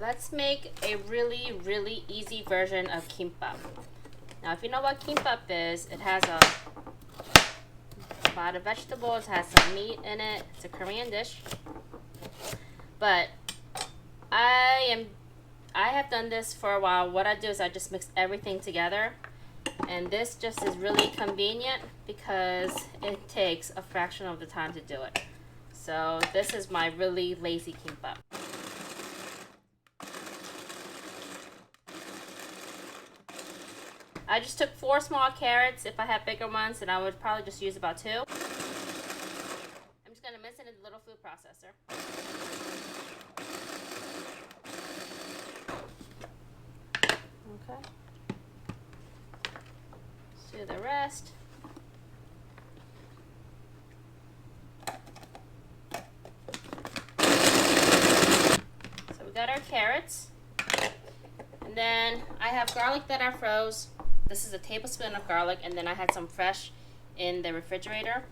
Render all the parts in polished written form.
Let's make a really, really easy version of kimbap. Now, if you know what kimbap is, it has a lot of vegetables, has some meat in it. It's a Korean dish. But I have done this for a while. What I do is I just mix everything together. And this just is really convenient because it takes a fraction of the time to do it. So this is my really lazy kimbap. I just took 4 small carrots. If I had bigger ones, then I would probably just use about 2. I'm just going to mix it in a little food processor. Okay. Let's do the rest. So we got our carrots. And then I have garlic that I froze. This is a tablespoon of garlic, and then I had some fresh in the refrigerator.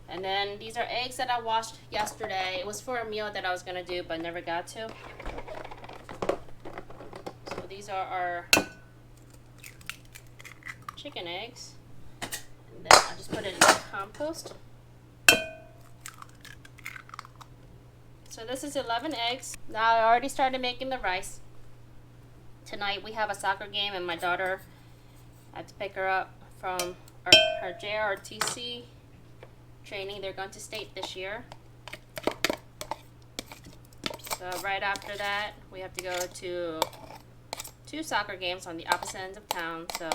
And then these are eggs that I washed yesterday. It was for a meal that I was gonna do, but never got to. So these are our chicken eggs. And then I'll just put it in the compost. So this is 11 eggs. Now I already started making the rice. Tonight we have a soccer game, and my daughter, I had to pick her up from her JROTC training. They're going to state this year. So right after that, we have to go to 2 soccer games on the opposite ends of town. So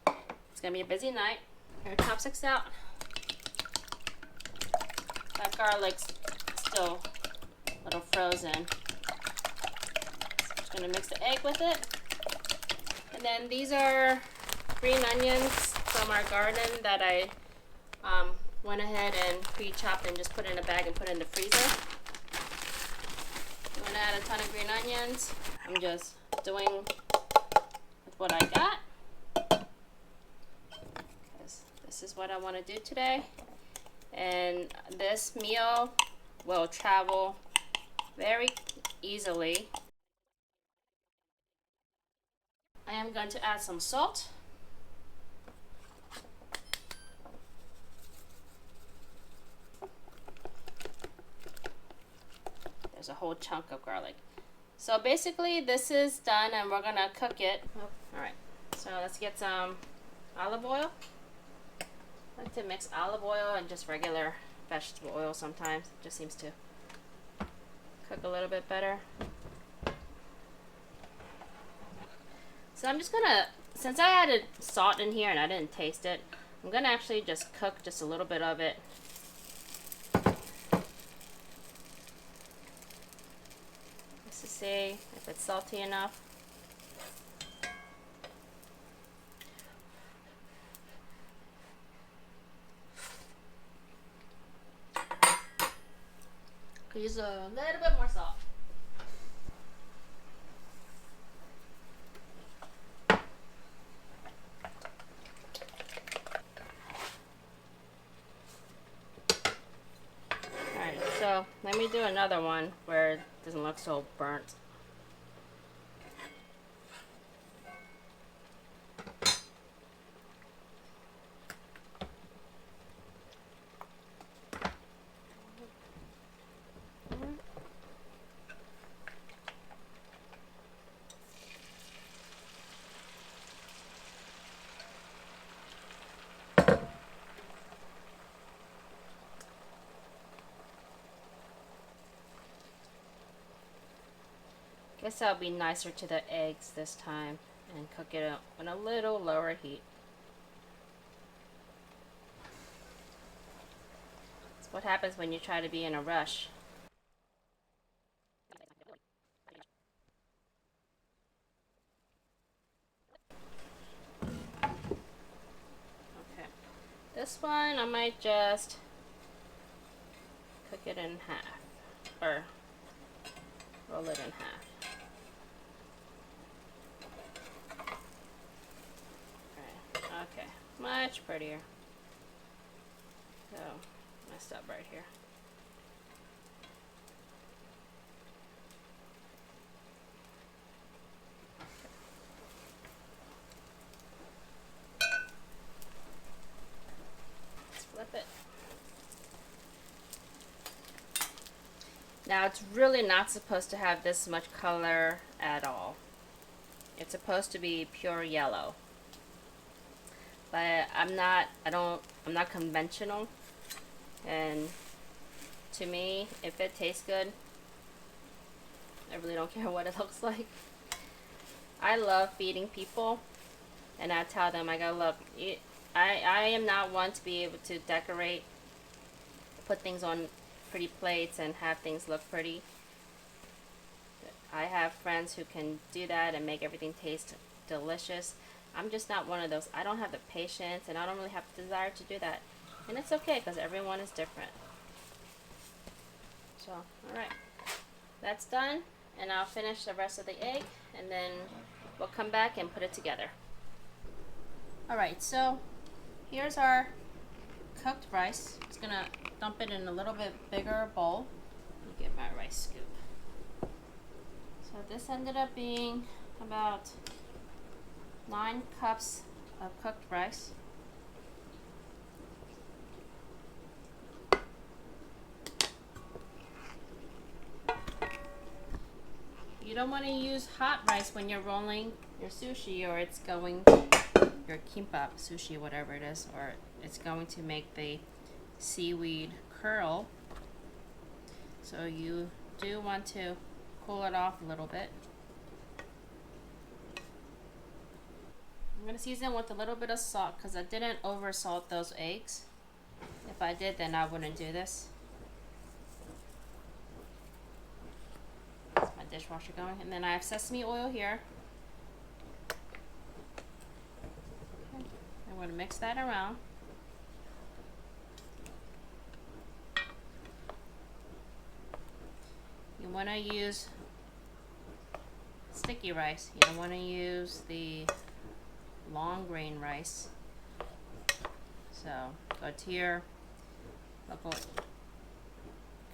it's going to be a busy night. Your chopsticks out. That garlic's still a little frozen. Just going to mix the egg with it. And then these are green onions from our garden that I went ahead and pre-chopped and just put in a bag and put in the freezer. I'm going to add a ton of green onions. I'm just doing with what I got, because this is what I want to do today. And this meal will travel very easily. I am going to add some salt. There's a whole chunk of garlic. So basically this is done, and we're gonna cook it. Alright, so let's get some olive oil. I like to mix olive oil and just regular vegetable oil sometimes. It just seems to cook a little bit better. So I'm just gonna, since I added salt in here and I didn't taste it, I'm gonna actually just cook just a little bit of it. Just to see if it's salty enough. Could use a little bit more salt. So let me do another one where it doesn't look so burnt. Guess I'll be nicer to the eggs this time and cook it on a little lower heat. That's what happens when you try to be in a rush. Okay, this one I might just cook it in half, or roll it in half. Okay, much prettier. So, messed up right here. Now it's really not supposed to have this much color at all. It's supposed to be pure yellow. But I'm not conventional. And to me, if it tastes good, I really don't care what it looks like. I love feeding people, and I tell them, I go, look, I am not one to be able to decorate, put things on pretty plates and have things look pretty. I have friends who can do that and make everything taste delicious. I'm just not one of those. I don't have the patience, and I don't really have the desire to do that. And it's okay, because everyone is different. So, alright. That's done, and I'll finish the rest of the egg, and then we'll come back and put it together. Alright, so here's our cooked rice. Just gonna dump it in a little bit bigger bowl. Let me get my rice scoop. So this ended up being about 9 cups of cooked rice. You don't want to use hot rice when you're rolling your sushi, or it's going, your kimbap sushi, whatever it is, or it's going to make the seaweed curl. So you do want to cool it off a little bit. I'm going to season with a little bit of salt because I didn't over salt those eggs. If I did, then I wouldn't do this. That's my dishwasher going. And then I have sesame oil here. Okay. I'm going to mix that around. You want to use sticky rice. You don't want to use the long grain rice. So go to your local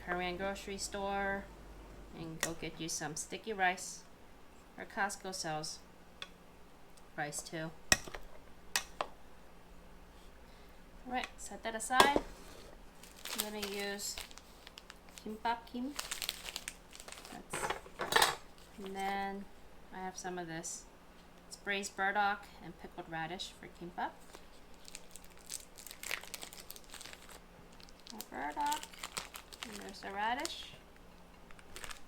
Korean grocery store and go get you some sticky rice, or Costco sells rice too. Alright, set that aside. I'm going to use Kimbap. And then I have some of this. It's braised burdock and pickled radish for kimbap. Our burdock, and there's the radish.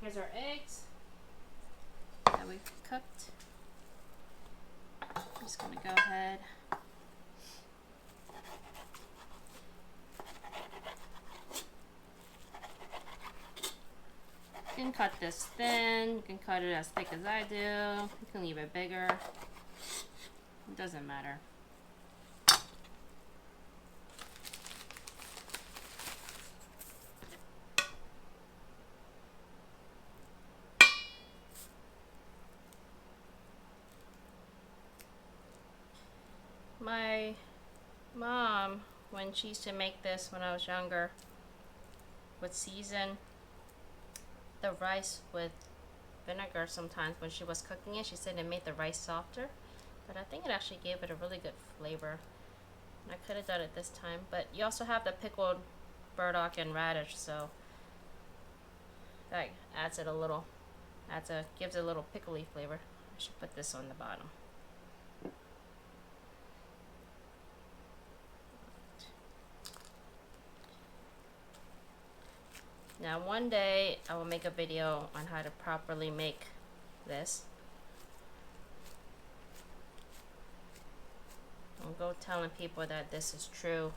Here's our eggs that we cooked. I'm just gonna go ahead. You can cut this thin, you can cut it as thick as I do, you can leave it bigger, it doesn't matter. My mom, when she used to make this when I was younger, would season the rice with vinegar sometimes when she was cooking it. She said it made the rice softer, but I think it actually gave it a really good flavor. And I could have done it this time, but you also have the pickled burdock and radish, so that adds it a little, gives it a little pickly flavor. I should put this on the bottom. Now one day I will make a video on how to properly make this. Don't go telling people that this is true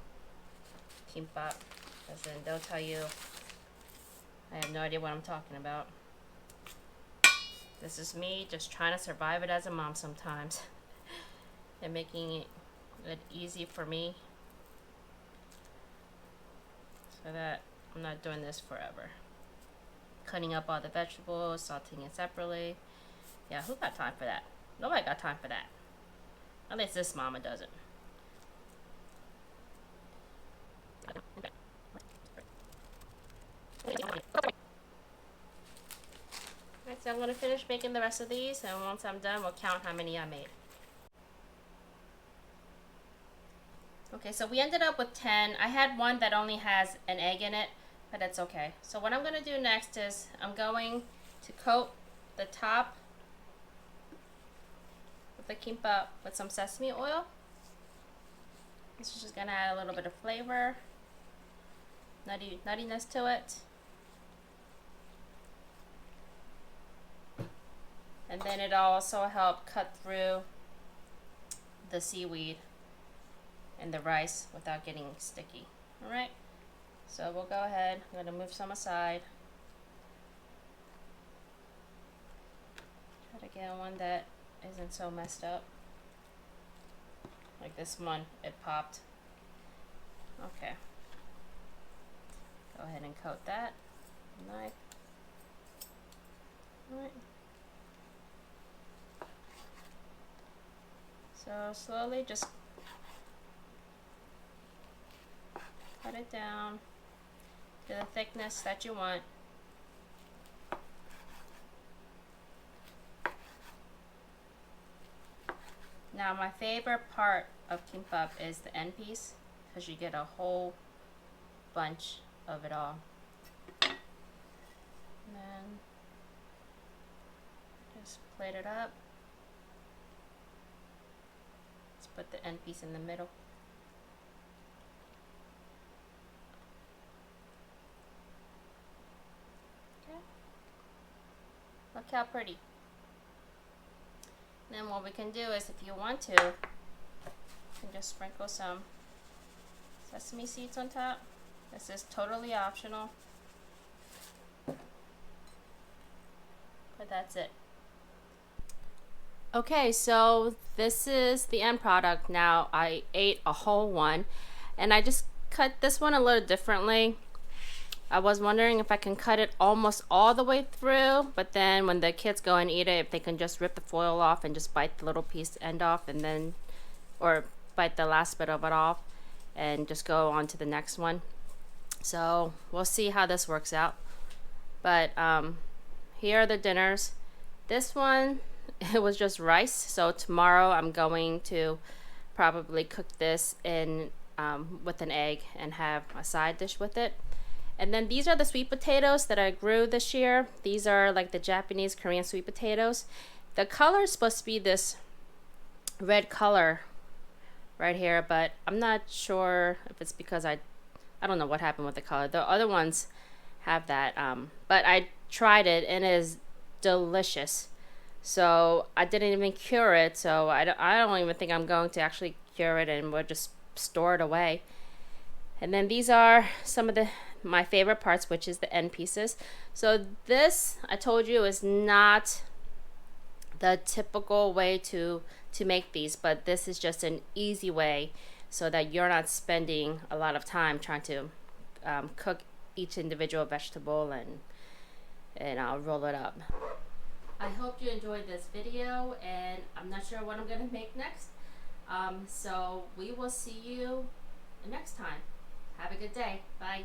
kimbap, because then they'll tell you I have no idea what I'm talking about. This is me just trying to survive it as a mom sometimes and making it easy for me so that I'm not doing this forever. Cutting up all the vegetables, sauteing it separately. Yeah, who got time for that? Nobody got time for that. At least this mama doesn't. Alright, so I'm going to finish making the rest of these, and once I'm done, we'll count how many I made. Okay, so we ended up with 10. I had one that only has an egg in it, but it's okay. So what I'm gonna do next is I'm going to coat the top with the kimbap with some sesame oil. This is just gonna add a little bit of flavor, nuttiness to it. And then it'll also help cut through the seaweed and the rice without getting sticky. Alright, so we'll go ahead. I'm gonna move some aside. Try to get one that isn't so messed up. Like this one, it popped. Okay. Go ahead and coat that. Knife. Alright. So slowly just cut it down to the thickness that you want. Now my favorite part of kimbap is the end piece, because you get a whole bunch of it all. And then just plate it up. Let's put the end piece in the middle. Okay. Look how pretty. Then what we can do is, if you want to, you can just sprinkle some sesame seeds on top. This is totally optional, but that's it. Okay, so this is the end product. Now I ate a whole one, and I just cut this one a little differently. I was wondering if I can cut it almost all the way through, but then when the kids go and eat it, if they can just rip the foil off and just bite the little piece end off, and then, or bite the last bit of it off and just go on to the next one. So we'll see how this works out. But here are the dinners. This one, it was just rice. So tomorrow I'm going to probably cook this in with an egg and have a side dish with it. And then these are the sweet potatoes that I grew this year. These are like the Japanese Korean sweet potatoes. The color is supposed to be this red color right here, but I'm not sure if it's because I don't know what happened with the color. The other ones have that, but I tried it and it is delicious. So I didn't even cure it, so I don't even think I'm going to actually cure it, and we'll just store it away. And then these are some of my favorite parts, which is the end pieces. So this, I told you, is not the typical way to make these, but this is just an easy way so that you're not spending a lot of time trying to cook each individual vegetable and I'll roll it up. I hope you enjoyed this video, and I'm not sure what I'm gonna make next. So we will see you next time. Have a good day. Bye.